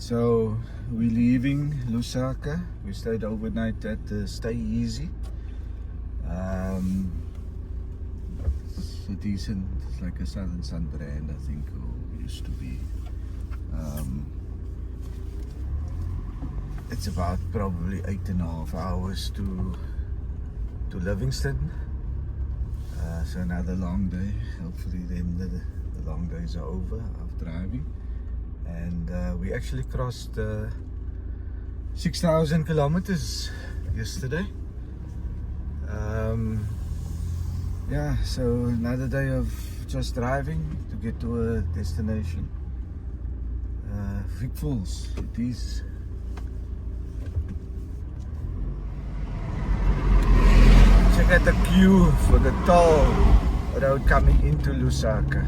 So we're leaving Lusaka. We stayed overnight at Stay Easy. It's a decent, it's like a Southern Sun brand, I think, or used to be. It's about probably 8.5 hours to Livingstone. So another long day. Hopefully then the long days are over of driving. And we actually crossed 6,000 kilometers yesterday. Yeah, so another day of just driving to get to a destination. Vic Falls, it is. Check out the queue for the toll road coming into Lusaka.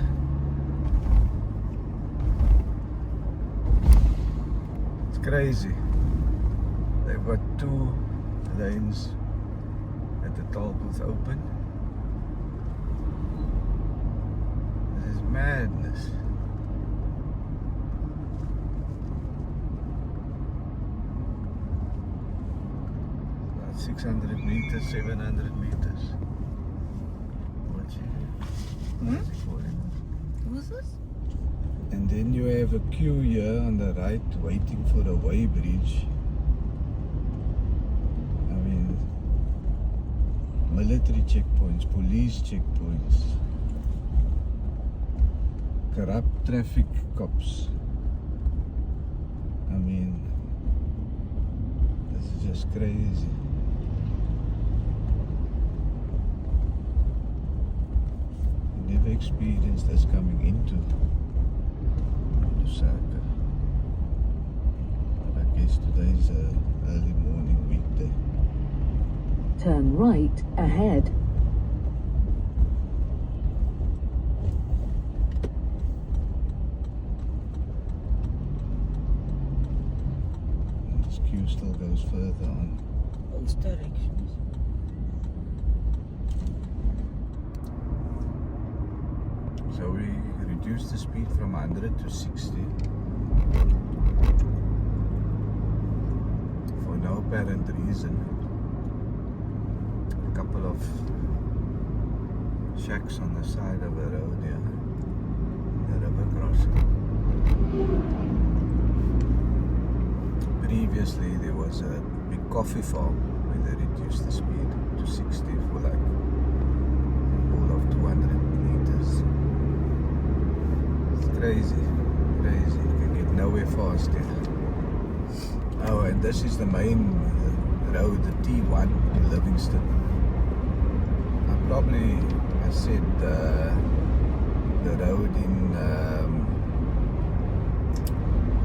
It's crazy. They've got 2 lanes at the toll booth open. This is madness. About 600 meters, 700 meters. What's it calling? Who's this? And then you have a queue here on the right waiting for the weighbridge. I mean, military checkpoints, police checkpoints, corrupt traffic cops. I mean, this is just crazy. Never experienced this coming into Lusaka. But I guess today's an early morning weekday. Turn right ahead. And this queue still goes further on. Both directions. So we reduced the speed from 100 to 60 for no apparent reason. A couple of shacks on the side of the road here, the river crossing. Previously there was a big coffee farm where they reduced the speed to 60 for like all of 200 meters. Crazy. You can get nowhere fast here. Oh, and this is the main road, the T1 to Livingstone. I said the road in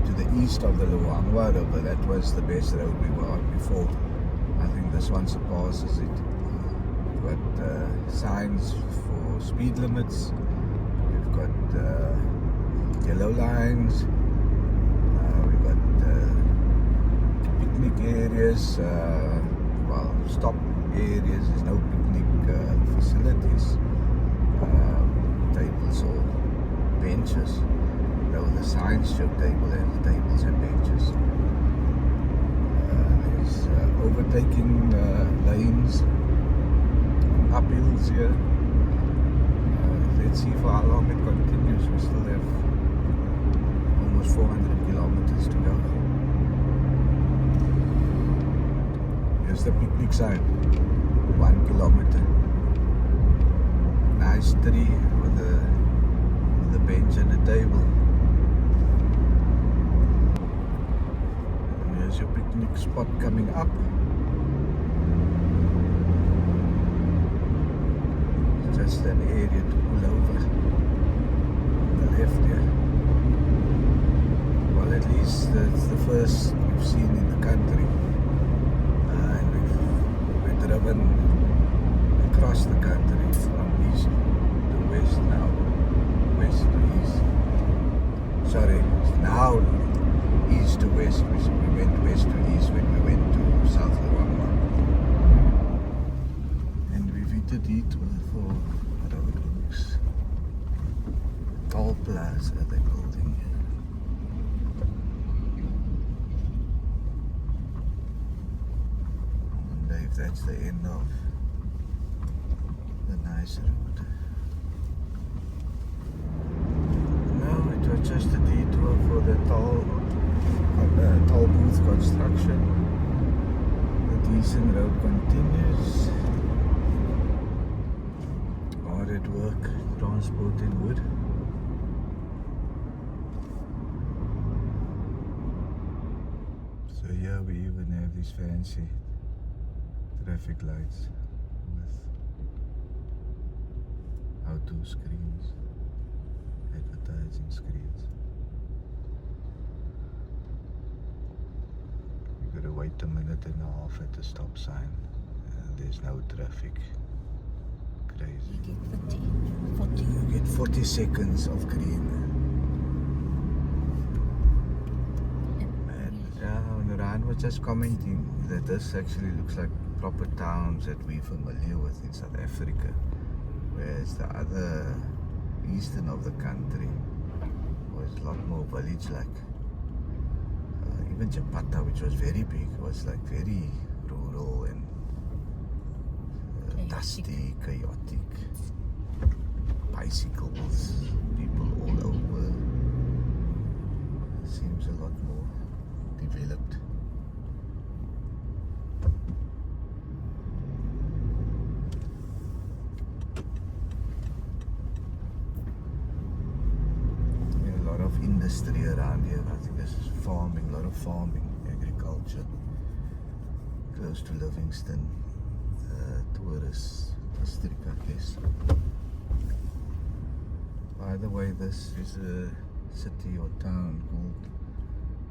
to the east of the Luangwa River. That was the best road we were on before. I think this one surpasses it. We've got signs for speed limits. We've got yellow lines, we've got picnic areas, well, stop areas, there's no picnic facilities, tables or benches. Though the signs show tables and benches. There's overtaking lanes, uphills here. Let's see for how long it continues. We still have almost 400 kilometers to go. Here's the picnic sign, 1 kilometer. Nice tree with a bench and a table. And here's your picnic spot coming up. It's just an area to pull over. On the left here. Well, at least it's the first we've seen in the country, and we've driven across the country from east to west now, west to east. Sorry, now east to west. We went west to east when we went to South Luangwa, and we've hit a detour for roadworks. Toll plaza they're building. that's the end of the nice road. No, it was just a detour for the toll booth construction. The decent road continues. Hard at work transporting wood. So here we even have these fancy traffic lights with outdoor screens, advertising screens. You gotta wait a minute and a half at the stop sign, and there's no traffic. Crazy. You get 40. You get 40 seconds of green. And Ryan was just commenting that this actually looks like proper towns that we're familiar with in South Africa, whereas the other eastern of the country was a lot more village-like. Even Japata, which was very big, was like very rural and dusty, chaotic. Bicycles, people all over. Seems a lot more developed. A lot of industry around here. I think this is farming, a lot of farming, agriculture. Close to Livingstone, tourist district, I guess. By the way, this is a city or town called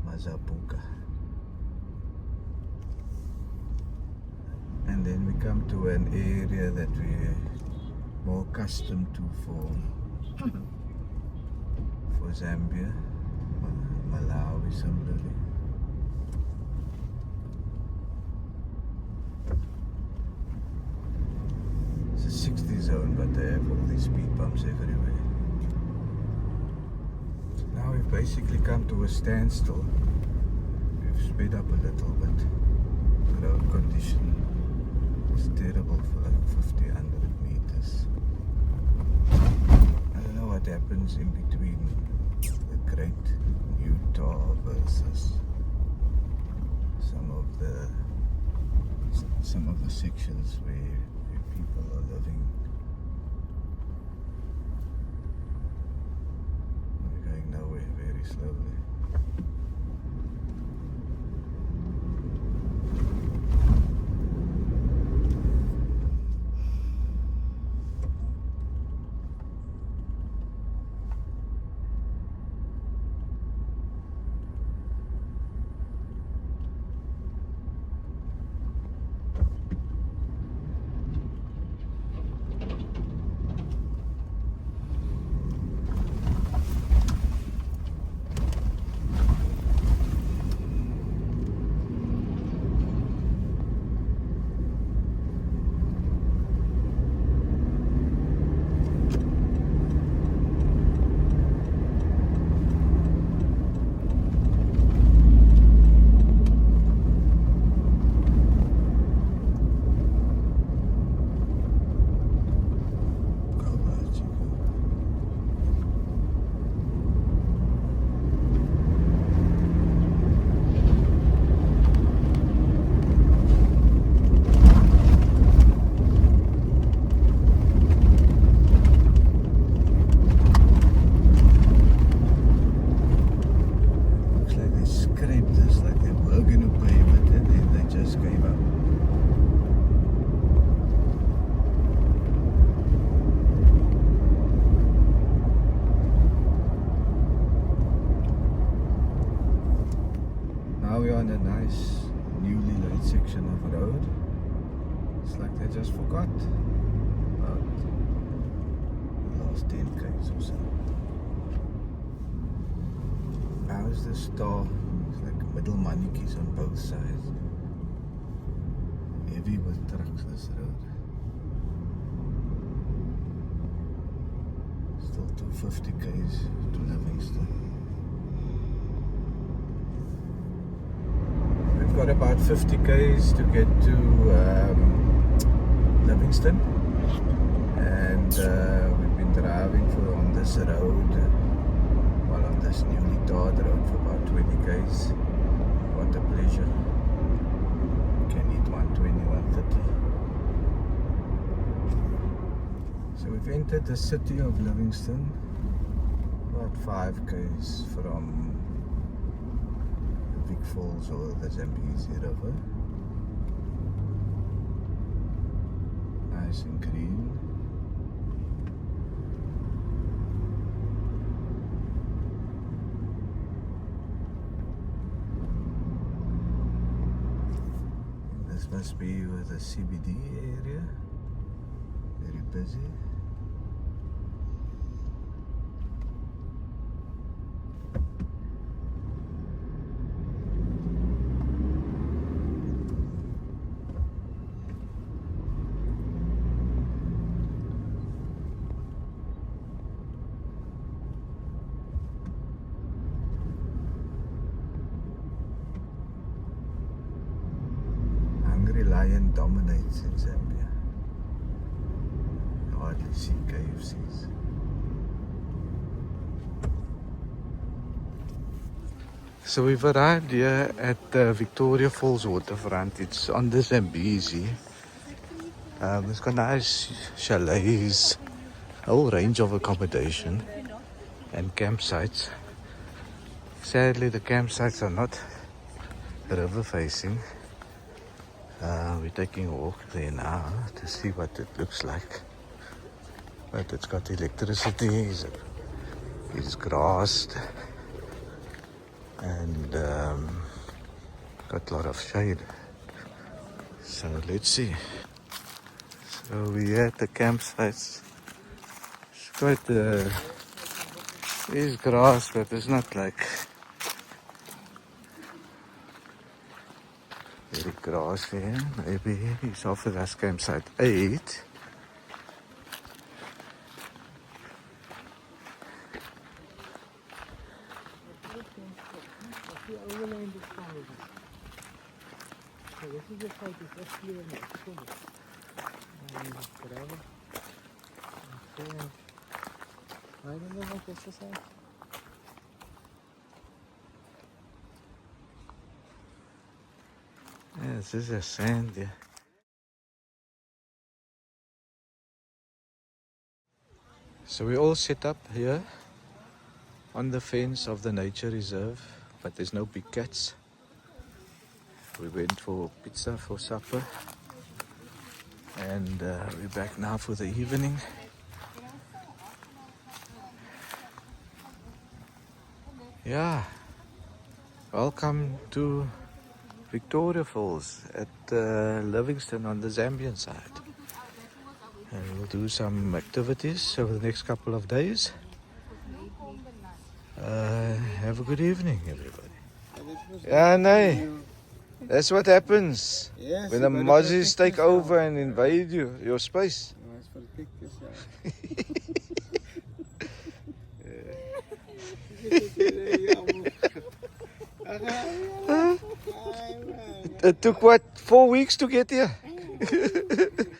Mazabuka. And then we come to an area that we're more accustomed to for Zambia, Malawi similarly. It's a 60 zone, but they have all these speed bumps everywhere. So now we've basically come to a standstill. We've sped up a little bit. The road condition is terrible for like 50, 100 meters. I don't know what happens in between the Great Utah versus some of the sections where people are living. We're going nowhere, very slowly. On a nice newly laid section of road. It's like they just forgot about the last 10 k's or so. How's the star? It's like middle manikis on both sides. Heavy with trucks this road. Still 250 k's to Livingstone. we've got about 50 k's to get to Livingstone, and we've been driving on this road, well, on this newly tarred road for about 20 k's. What a pleasure. Can hit 120, 130. So we've entered the city of Livingstone, about 5 k's from the Vic Falls or the Zambezi River. Nice and green. This must be with the CBD area. Very busy. Hungry lion dominates in Zambia. You hardly see KFCs. So we've arrived here at the Victoria Falls waterfront. It's on the Zambezi. It's got nice chalets, a whole range of accommodation and campsites. Sadly, the campsites are not river facing. We're taking a walk there now to see what it looks like. But it's got electricity, it's grassed, and got a lot of shade. So let's see. So we're at the campsites. It's quite there's grass, but it's not like very grassy. Maybe he's offered us campsite 8. Yeah, this is a sand here. So we all set up here on the fence of the nature reserve, but there's no big cats. We went for pizza for supper, and we're back now for the evening. Yeah, welcome to Victoria Falls at Livingstone on the Zambian side. And we'll do some activities over the next couple of days. Have a good evening, everybody. Yeah, no. That's what happens when the Mozzies take over and invade your space. It took what, 4 weeks to get here?